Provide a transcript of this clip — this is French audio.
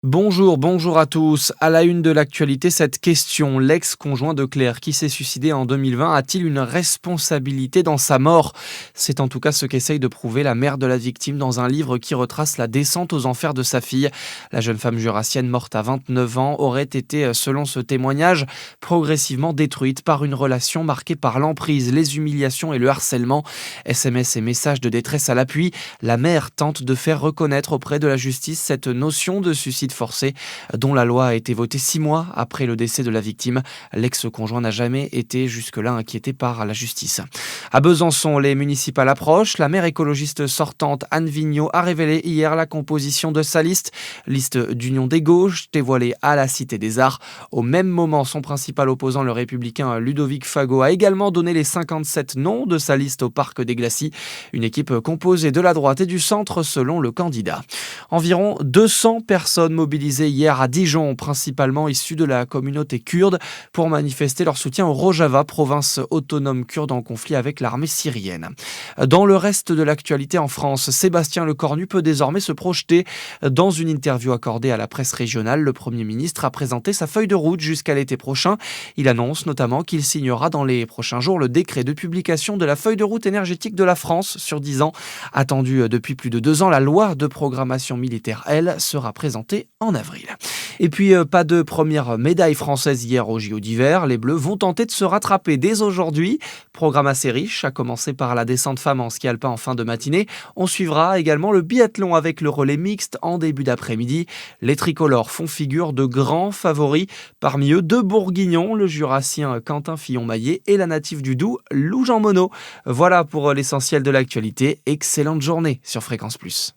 Bonjour à tous. À la une de l'actualité, cette question. L'ex-conjoint de Claire qui s'est suicidé en 2020 a-t-il une responsabilité dans sa mort? C'est en tout cas ce qu'essaye de prouver la mère de la victime dans un livre qui retrace la descente aux enfers de sa fille. La jeune femme jurassienne morte à 29 ans aurait été, selon ce témoignage, progressivement détruite par une relation marquée par l'emprise, les humiliations et le harcèlement. SMS et messages de détresse à l'appui, la mère tente de faire reconnaître auprès de la justice cette notion de suicide forcé dont la loi a été votée 6 mois après le décès de la victime. L'ex-conjoint n'a jamais été jusque-là inquiété par la justice. À Besançon, les municipales approchent. La maire écologiste sortante Anne Vigneault a révélé hier la composition de sa liste d'union des gauches, dévoilée à la Cité des Arts. Au même moment, son principal opposant, le républicain Ludovic Fago, a également donné les 57 noms de sa liste au Parc des Glacis. Une équipe composée de la droite et du centre selon le candidat. Environ 200 personnes mobilisées hier à Dijon, principalement issues de la communauté kurde, pour manifester leur soutien au Rojava, province autonome kurde en conflit avec l'armée syrienne. Dans le reste de l'actualité en France, Sébastien Lecornu peut désormais se projeter. Dans une interview accordée à la presse régionale, le Premier ministre a présenté sa feuille de route jusqu'à l'été prochain. Il annonce notamment qu'il signera dans les prochains jours le décret de publication de la feuille de route énergétique de la France sur 10 ans. Attendue depuis plus de 2 ans, la loi de programmation militaire, elle, sera présentée en avril. Et puis, pas de première médaille française hier au JO d'hiver. Les Bleus vont tenter de se rattraper dès aujourd'hui. Programme assez riche, à commencer par la descente femme en ski alpin en fin de matinée. On suivra également le biathlon avec le relais mixte en début d'après-midi. Les tricolores font figure de grands favoris. Parmi eux, deux bourguignons, le jurassien Quentin Fillon-Maillet et la native du Doubs, Lou Jean Monod. Voilà pour l'essentiel de l'actualité. Excellente journée sur Fréquence Plus.